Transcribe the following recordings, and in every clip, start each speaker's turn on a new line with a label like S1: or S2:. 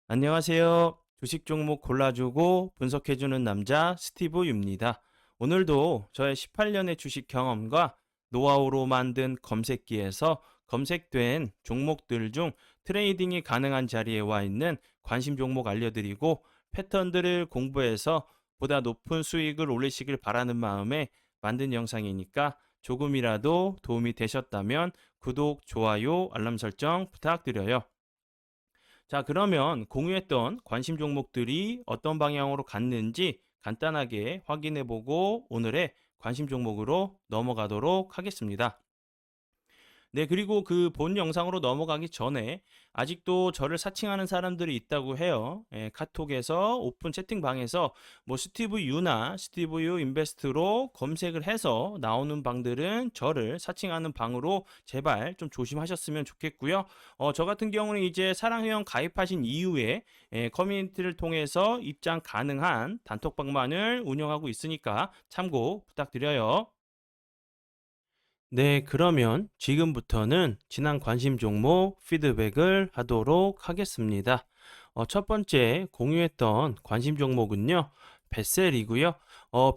S1: 안녕하세요. 주식 종목 골라주고 분석해주는 남자 스티브 유입니다. 오늘도 저의 18년의 주식 경험과 노하우로 만든 검색기에서 검색된 종목들 중 트레이딩이 가능한 자리에 와 있는 관심 종목 알려드리고 패턴들을 공부해서 보다 높은 수익을 올리시길 바라는 마음에 만든 영상이니까 조금이라도 도움이 되셨다면 구독, 좋아요, 알람 설정 부탁드려요. 자, 그러면 공유했던 관심 종목들이 어떤 방향으로 갔는지 간단하게 확인해 보고 오늘의 관심 종목으로 넘어가도록 하겠습니다. 네, 그리고 그 본 영상으로 넘어가기 전에 아직도 저를 사칭하는 사람들이 있다고 해요. 카톡에서 오픈 채팅방에서 뭐 스티브 유나 스티브 유 인베스트로 검색을 해서 나오는 방들은 저를 사칭하는 방으로 제발 좀 조심하셨으면 좋겠고요. 저 같은 경우는 이제 사랑회원 가입하신 이후에 커뮤니티를 통해서 입장 가능한 단톡방만을 운영하고 있으니까 참고 부탁드려요. 네, 그러면 지금부터는 지난 관심 종목 피드백을 하도록 하겠습니다. 첫 번째 공유했던 관심 종목은요, 벳셀이고요.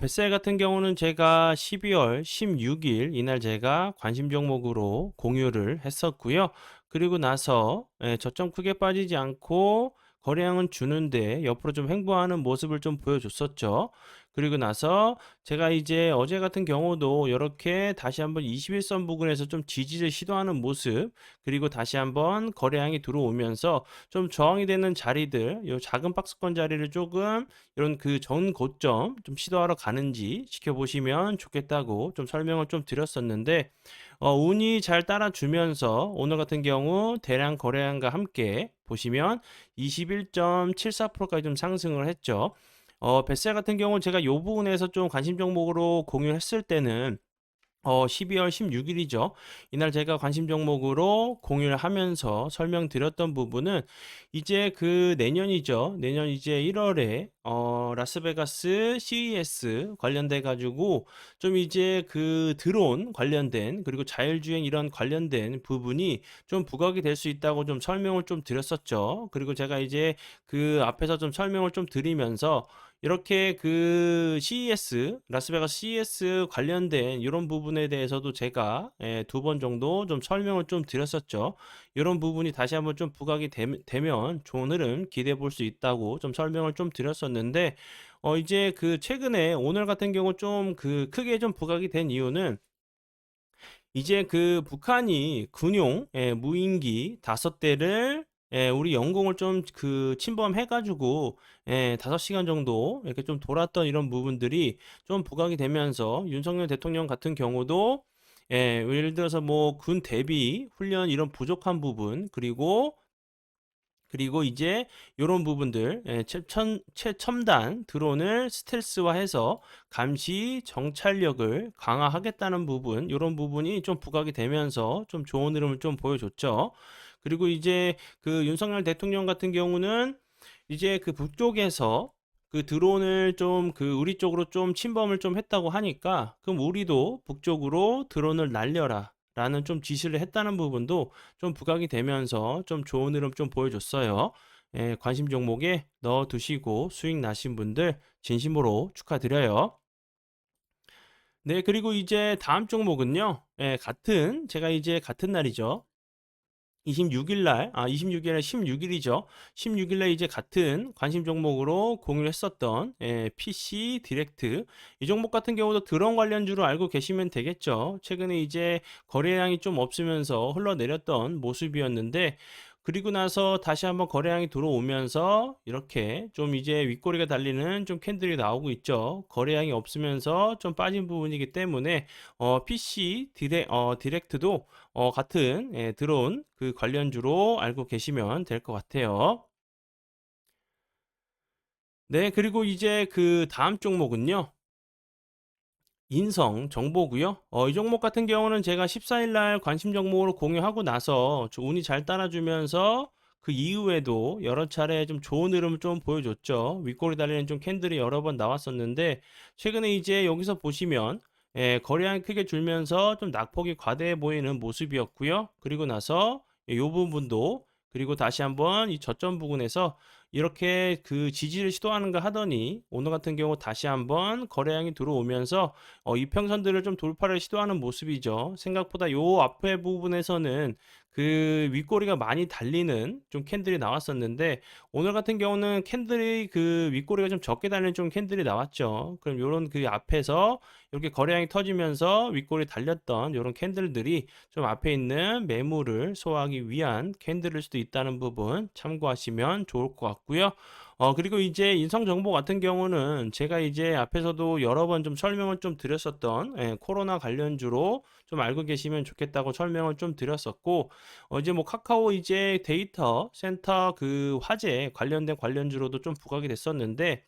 S1: 벳셀 같은 경우는 제가 12월 16일 이날 제가 관심 종목으로 공유를 했었고요. 그리고 나서 저점 크게 빠지지 않고 거래량은 주는데 옆으로 좀 횡보하는 모습을 좀 보여줬었죠. 그리고 나서 제가 이제 어제 같은 경우도 이렇게 다시 한번 21선 부근에서 좀 지지를 시도하는 모습, 그리고 다시 한번 거래량이 들어오면서 좀 저항이 되는 자리들, 요 작은 박스권 자리를 조금 이런 그 전 고점 좀 시도하러 가는지 지켜보시면 좋겠다고 좀 설명을 좀 드렸었는데, 운이 잘 따라주면서 오늘 같은 경우 대량 거래량과 함께 보시면 21.74%까지 좀 상승을 했죠. 뱃살 같은 경우는 제가 요 부분에서 좀 관심 종목으로 공유했을 때는 12월 16일이죠. 이날 제가 관심 종목으로 공유를 하면서 설명드렸던 부분은 이제 그 내년이죠. 내년 이제 1월에 라스베가스 CES 관련돼 가지고 좀 이제 그 드론 관련된 그리고 자율주행 이런 관련된 부분이 좀 부각이 될 수 있다고 좀 설명을 좀 드렸었죠. 그리고 제가 이제 그 앞에서 좀 설명을 좀 드리면서 이렇게 그 CES, 라스베가스 CES 관련된 이런 부분에 대해서도 제가 2번 정도 좀 설명을 좀 드렸었죠. 이런 부분이 다시 한번 좀 부각이 되면 좋은 흐름 기대해 볼 수 있다고 좀 설명을 좀 드렸었는데, 이제 그 최근에 오늘 같은 경우 좀 그 크게 좀 부각이 된 이유는 이제 그 북한이 군용 무인기 5대를 우리 영공을 좀 그 침범해 가지고 5시간 정도 이렇게 좀 돌았던 이런 부분들이 좀 부각이 되면서 윤석열 대통령 같은 경우도 예를 들어서 뭐 군 대비 훈련 이런 부족한 부분, 그리고 이제 요런 부분들 최첨단 드론을 스텔스화해서 감시 정찰력을 강화하겠다는 부분, 요런 부분이 좀 부각이 되면서 좀 좋은 흐름을 좀 보여줬죠. 그리고 이제 그 윤석열 대통령 같은 경우는 이제 그 북쪽에서 그 드론을 좀 그 우리 쪽으로 좀 침범을 좀 했다고 하니까 그럼 우리도 북쪽으로 드론을 날려라 라는 좀 지시를 했다는 부분도 좀 부각이 되면서 좀 좋은 흐름 좀 보여줬어요. 관심 종목에 넣어 두시고 수익 나신 분들 진심으로 축하드려요. 네, 그리고 이제 다음 종목은요. 제가 이제 같은 날이죠. 26일 날, 26일 날 16일이죠. 16일 날 이제 같은 관심 종목으로 공유를 했었던 PC 디렉트. 이 종목 같은 경우도 드론 관련주로 알고 계시면 되겠죠. 최근에 이제 거래량이 좀 없으면서 흘러내렸던 모습이었는데, 그리고 나서 다시 한번 거래량이 들어오면서 이렇게 좀 이제 윗꼬리가 달리는 좀 캔들이 나오고 있죠. 거래량이 없으면서 좀 빠진 부분이기 때문에 PC 디렉트도 같은 드론 그 관련주로 알고 계시면 될 것 같아요. 네, 그리고 이제 그 다음 종목은요. 인성 정보고요. 이 종목 같은 경우는 제가 14일 날 관심 종목으로 공유하고 나서 운이 잘 따라주면서 그 이후에도 여러 차례 좀 좋은 흐름을 좀 보여줬죠. 윗꼬리 달리는 좀 캔들이 여러 번 나왔었는데 최근에 이제 여기서 보시면 거래량이 크게 줄면서 좀 낙폭이 과대해 보이는 모습이었고요. 그리고 나서 이 부분도 그리고 다시 한번 이 저점 부근에서 이렇게 그 지지를 시도하는가 하더니 오늘 같은 경우 다시 한번 거래량이 들어오면서 이평선들을 좀 돌파를 시도하는 모습이죠. 생각보다 요 앞에 부분에서는 그 윗꼬리가 많이 달리는 좀 캔들이 나왔었는데 오늘 같은 경우는 캔들이 그 윗꼬리가 좀 적게 달리는 좀 캔들이 나왔죠. 그럼 요런 그 앞에서 이렇게 거래량이 터지면서 윗꼬리 달렸던 요런 캔들들이 좀 앞에 있는 매물을 소화하기 위한 캔들일 수도 있다는 부분 참고하시면 좋을 것 같고요. 그리고 이제 인성정보 같은 경우는 제가 이제 앞에서도 여러 번 좀 설명을 좀 드렸었던 코로나 관련주로 좀 알고 계시면 좋겠다고 설명을 좀 드렸었고 이제 뭐 카카오 이제 데이터 센터 그 화재 관련된 관련주로도 좀 부각이 됐었는데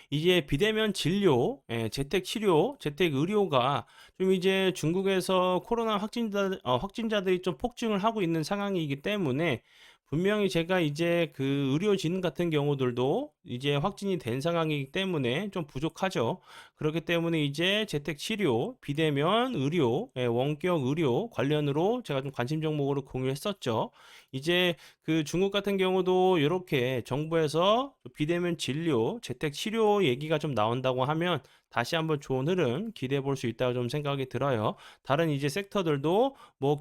S1: 이제 비대면 진료, 재택 치료, 재택 의료가 좀 이제 중국에서 코로나 확진자들이 좀 폭증을 하고 있는 상황이기 때문에 분명히 제가 이제 그 의료진 같은 경우들도 이제 확진이 된 상황이기 때문에 좀 부족하죠. 그렇기 때문에 이제 재택 치료, 비대면 의료, 원격 의료 관련으로 제가 좀 관심 종목으로 공유했었죠. 이제 그 중국 같은 경우도 이렇게 정부에서 비대면 진료, 재택 치료 얘기가 좀 나온다고 하면 다시 한번 좋은 흐름 기대해 볼 수 있다고 좀 생각이 들어요. 다른 이제 섹터들도 뭐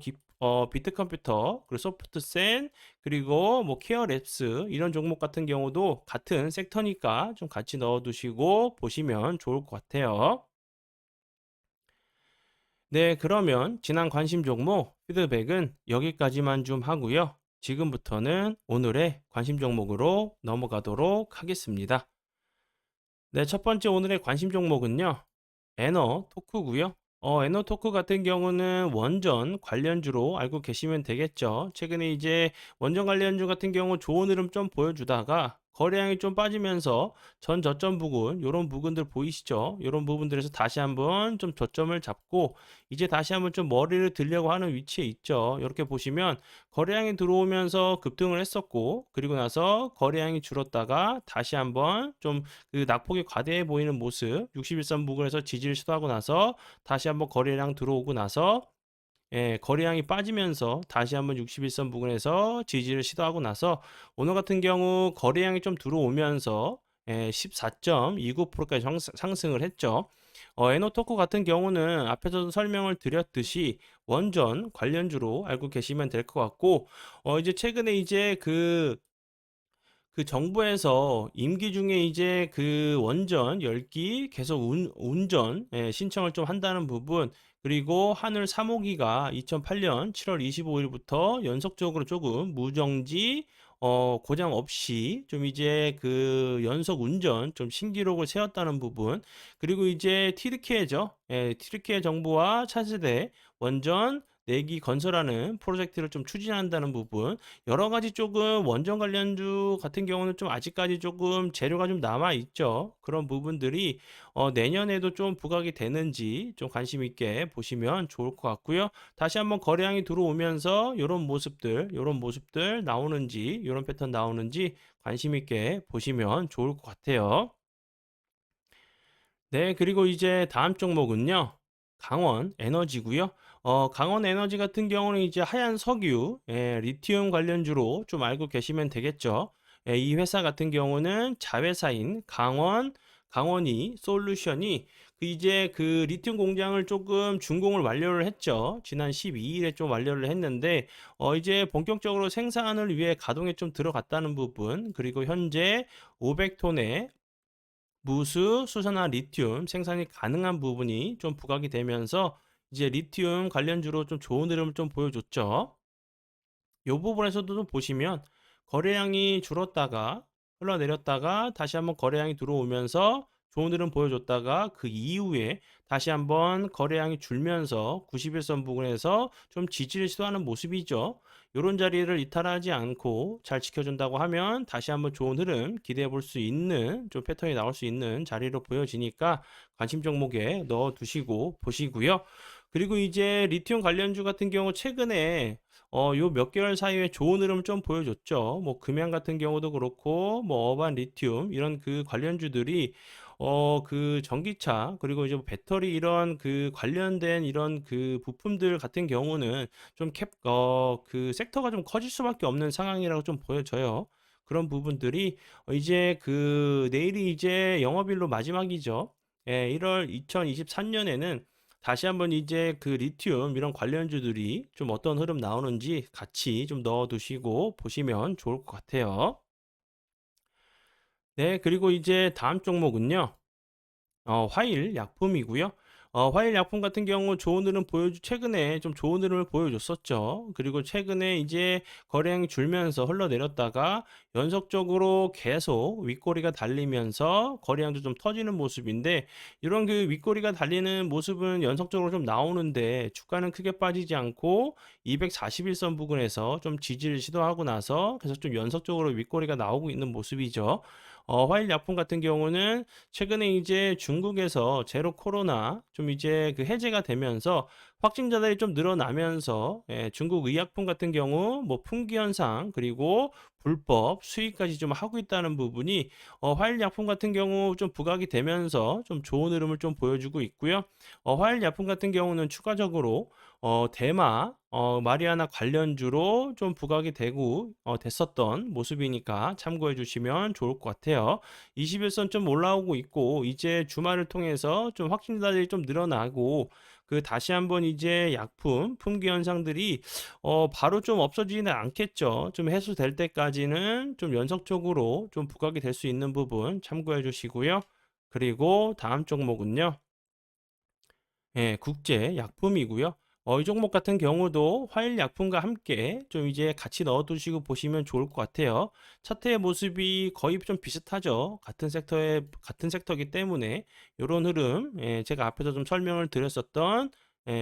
S1: 비트컴퓨터, 그리고 소프트센, 그리고 뭐 케어랩스 이런 종목 같은 경우도 같은 섹터니까 좀 같이 넣어두시고 보시면 좋을 것 같아요. 네, 그러면 지난 관심 종목 피드백은 여기까지만 좀 하고요. 지금부터는 오늘의 관심 종목으로 넘어가도록 하겠습니다. 네, 첫 번째 오늘의 관심 종목은요. 에너토크고요. 에너토크 같은 경우는 원전 관련주로 알고 계시면 되겠죠. 최근에 이제 원전 관련주 같은 경우 좋은 흐름 좀 보여주다가 거래량이 좀 빠지면서 전 저점 부근, 요런 부분들 보이시죠? 요런 부분들에서 다시 한번 좀 저점을 잡고 이제 다시 한번 좀 머리를 들려고 하는 위치에 있죠. 이렇게 보시면 거래량이 들어오면서 급등을 했었고 그리고 나서 거래량이 줄었다가 다시 한번 좀 그 낙폭이 과대해 보이는 모습 61선 부근에서 지지를 시도하고 나서 다시 한번 거래량 들어오고 나서 거래량이 빠지면서 다시 한번 61선 부근에서 지지를 시도하고 나서 오늘 같은 경우 거래량이 좀 들어오면서 14.29%까지 상승을 했죠. 에너토크 같은 경우는 앞에서도 설명을 드렸듯이 원전 관련주로 알고 계시면 될 것 같고 이제 최근에 이제 그 정부에서 임기 중에 이제 그 원전 10기 계속 운전 신청을 좀 한다는 부분 그리고 하늘 3호기가 2008년 7월 25일부터 연속적으로 조금 무정지 고장 없이 좀 이제 그 연속 운전 좀 신기록을 세웠다는 부분 그리고 이제 티르키예죠. 티르키예 정부와 차세대 원전 내기 건설하는 프로젝트를 좀 추진한다는 부분 여러 가지 조금 원전 관련주 같은 경우는 좀 아직까지 조금 재료가 좀 남아 있죠. 그런 부분들이 내년에도 좀 부각이 되는지 좀 관심 있게 보시면 좋을 것 같고요. 다시 한번 거래량이 들어오면서 이런 모습들 나오는지 이런 패턴 나오는지 관심 있게 보시면 좋을 것 같아요. 네, 그리고 이제 다음 종목은요. 강원 에너지고요. 강원 에너지 같은 경우는 이제 하얀 석유, 리튬 관련주로 좀 알고 계시면 되겠죠. 이 회사 같은 경우는 자회사인 강원이 솔루션이 그 이제 그 리튬 공장을 조금 준공을 완료를 했죠. 지난 12일에 좀 완료를 했는데 이제 본격적으로 생산을 위해 가동에 좀 들어갔다는 부분, 그리고 현재 500톤의 무수, 수소나 리튬 생산이 가능한 부분이 좀 부각이 되면서 이제 리튬 관련주로 좀 좋은 흐름을 좀 보여줬죠. 이 부분에서도 좀 보시면 거래량이 줄었다가 흘러내렸다가 다시 한번 거래량이 들어오면서 좋은 흐름 보여줬다가 그 이후에 다시 한번 거래량이 줄면서 91선 부근에서 좀 지지를 시도하는 모습이죠. 이런 자리를 이탈하지 않고 잘 지켜준다고 하면 다시 한번 좋은 흐름 기대해 볼 수 있는 좀 패턴이 나올 수 있는 자리로 보여지니까 관심 종목에 넣어 두시고 보시고요. 그리고 이제 리튬 관련주 같은 경우 최근에 요 몇 개월 사이에 좋은 흐름을 좀 보여줬죠. 뭐 금양 같은 경우도 그렇고 뭐 어반 리튬 이런 그 관련주들이 그 전기차 그리고 이제 배터리 이런 그 관련된 이런 그 부품들 같은 경우는 좀 그 섹터가 좀 커질 수밖에 없는 상황이라고 좀 보여져요. 그런 부분들이 이제 그 내일이 이제 영업일로 마지막이죠. 예, 1월 2023년에는 다시 한번 이제 그 리튬 이런 관련주들이 좀 어떤 흐름 나오는지 같이 좀 넣어 두시고 보시면 좋을 것 같아요. 네, 그리고 이제 다음 종목은요. 화일 약품이고요. 화일 약품 같은 경우 좋은 흐름 최근에 좀 좋은 흐름을 보여줬었죠. 그리고 최근에 이제 거래량이 줄면서 흘러내렸다가 연속적으로 계속 윗꼬리가 달리면서 거래량도 좀 터지는 모습인데 이런 그 윗꼬리가 달리는 모습은 연속적으로 좀 나오는데 주가는 크게 빠지지 않고 241선 부근에서 좀 지지를 시도하고 나서 계속 좀 연속적으로 윗꼬리가 나오고 있는 모습이죠. 화일 약품 같은 경우는 최근에 이제 중국에서 제로 코로나 좀 이제 그 해제가 되면서 확진자들이 좀 늘어나면서 중국 의약품 같은 경우 뭐 품귀 현상 그리고 불법 수입까지 좀 하고 있다는 부분이 화일 약품 같은 경우 좀 부각이 되면서 좀 좋은 흐름을 좀 보여주고 있고요. 화일 약품 같은 경우는 추가적으로 대마 마리아나 관련주로 좀 부각이 되고 됐었던 모습이니까 참고해 주시면 좋을 것 같아요. 21선 좀 올라오고 있고 이제 주말을 통해서 좀 확진자들이 좀 늘어나고 그 다시 한번 이제 약품 품귀 현상들이 바로 좀 없어지지는 않겠죠. 좀 해소될 때까지는 좀 연속적으로 좀 부각이 될 수 있는 부분 참고해 주시고요. 그리고 다음 종목은요. 예, 국제 약품이고요. 이 종목 같은 경우도 화일 약품과 함께 좀 이제 같이 넣어 두시고 보시면 좋을 것 같아요. 차트의 모습이 거의 좀 비슷하죠. 같은 섹터이기 때문에 이런 흐름, 제가 앞에서 좀 설명을 드렸었던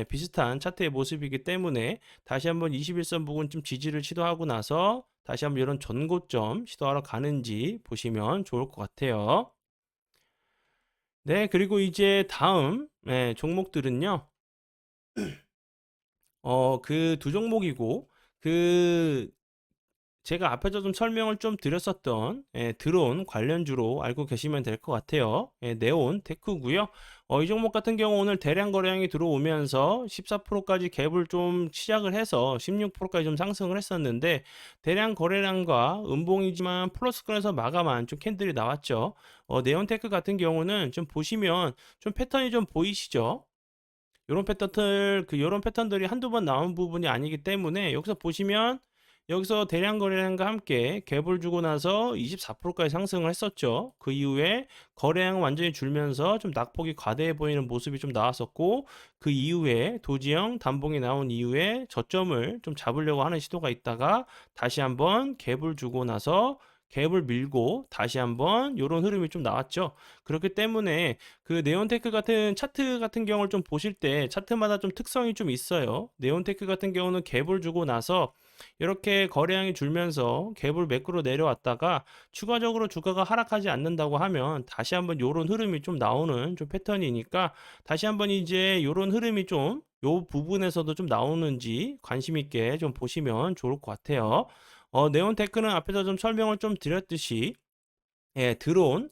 S1: 비슷한 차트의 모습이기 때문에 다시 한번 21선 부근 좀 지지를 시도하고 나서 다시 한번 이런 전고점 시도하러 가는지 보시면 좋을 것 같아요. 네, 그리고 이제 다음 종목들은요. 그 두 종목이고 그 제가 앞에서 좀 설명을 좀 드렸었던 드론 관련주로 알고 계시면 될 것 같아요. 네온 테크고요. 이 종목 같은 경우 오늘 대량 거래량이 들어오면서 14%까지 갭을 좀 시작을 해서 16%까지 좀 상승을 했었는데 대량 거래량과 음봉이지만 플러스권에서 마감한 좀 캔들이 나왔죠. 네온 테크 같은 경우는 좀 보시면 좀 패턴이 좀 보이시죠? 요런 패턴들이 한두 번 나온 부분이 아니기 때문에 여기서 보시면 여기서 대량 거래량과 함께 갭을 주고 나서 24%까지 상승을 했었죠. 그 이후에 거래량은 완전히 줄면서 좀 낙폭이 과대해 보이는 모습이 좀 나왔었고 그 이후에 도지형 단봉이 나온 이후에 저점을 좀 잡으려고 하는 시도가 있다가 다시 한번 갭을 주고 나서 갭을 밀고 다시 한번 요런 흐름이 좀 나왔죠. 그렇기 때문에 그 네온테크 같은 차트 같은 경우를 좀 보실 때 차트마다 좀 특성이 좀 있어요. 네온테크 같은 경우는 갭을 주고 나서 이렇게 거래량이 줄면서 갭을 매꾸로 내려왔다가 추가적으로 주가가 하락하지 않는다고 하면 다시 한번 요런 흐름이 좀 나오는 좀 패턴이니까 다시 한번 이제 요런 흐름이 좀 요 부분에서도 좀 나오는지 관심 있게 좀 보시면 좋을 것 같아요. 네온테크는 앞에서 좀 설명을 좀 드렸듯이 드론,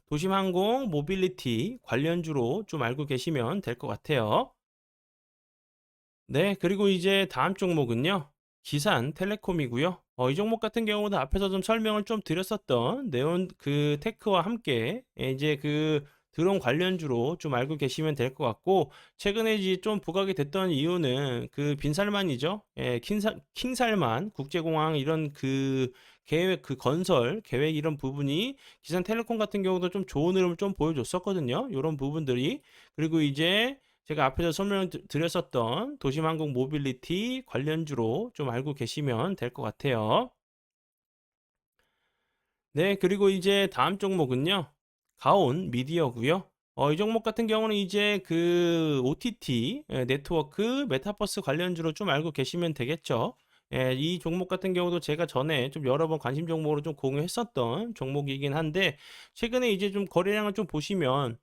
S1: 도심항공, 모빌리티 관련주로 좀 알고 계시면 될 것 같아요. 네, 그리고 이제 다음 종목은요. 기산텔레콤이고요. 이 종목 같은 경우도 앞에서 좀 설명을 좀 드렸었던 네온 그 테크와 함께 이제 그 드론 관련주로 좀 알고 계시면 될 것 같고 최근에 이제 좀 부각이 됐던 이유는 그 빈살만이죠. 킹살만 국제공항 이런 그 계획 그 건설 계획 이런 부분이 기산텔레콤 같은 경우도 좀 좋은 흐름을 좀 보여줬었거든요. 이런 부분들이 그리고 이제 제가 앞에서 설명을 드렸었던 도심항공 모빌리티 관련주로 좀 알고 계시면 될 것 같아요. 네, 그리고 이제 다음 종목은요. 가온 미디어고요. 이 종목 같은 경우는 이제 그 OTT 네트워크 메타버스 관련주로 좀 알고 계시면 되겠죠. 이 종목 같은 경우도 제가 전에 좀 여러 번 관심 종목으로 좀 공유했었던 종목이긴 한데 최근에 이제 좀 거래량을 좀 보시면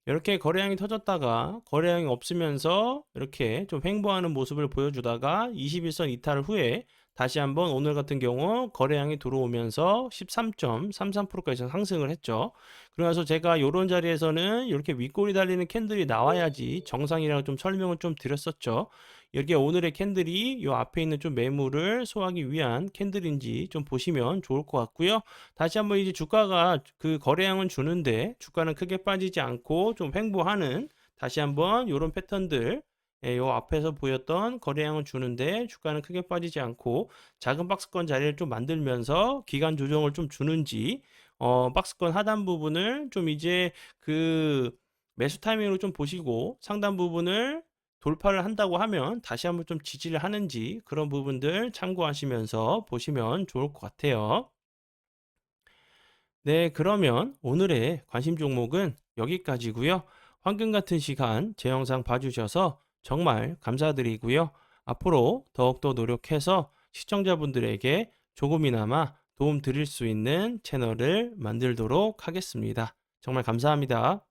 S1: 이렇게 거래량이 터졌다가 거래량이 없으면서 이렇게 좀 횡보하는 모습을 보여주다가 21선 이탈 후에 다시 한번 오늘 같은 경우 거래량이 들어오면서 13.33%까지 상승을 했죠. 그래서 제가 요런 자리에서는 이렇게 윗골이 달리는 캔들이 나와야지 정상이라고 좀 설명을 좀 드렸었죠. 이게 오늘의 캔들이 요 앞에 있는 좀 매물을 소화하기 위한 캔들인지 좀 보시면 좋을 것 같고요. 다시 한번 이제 주가가 그 거래량은 주는데 주가는 크게 빠지지 않고 좀 횡보하는, 다시 한번 요런 패턴들, 예, 요 앞에서 보였던 거래량은 주는데 주가는 크게 빠지지 않고 작은 박스권 자리를 좀 만들면서 기간 조정을 좀 주는지, 박스권 하단 부분을 좀 이제 그 매수 타이밍으로 좀 보시고 상단 부분을 돌파를 한다고 하면 다시 한번 좀 지지를 하는지, 그런 부분들 참고하시면서 보시면 좋을 것 같아요. 네, 그러면 오늘의 관심 종목은 여기까지고요. 황금 같은 시간 제 영상 봐주셔서 정말 감사드리고요. 앞으로 더욱더 노력해서 시청자분들에게 조금이나마 도움 드릴 수 있는 채널을 만들도록 하겠습니다. 정말 감사합니다.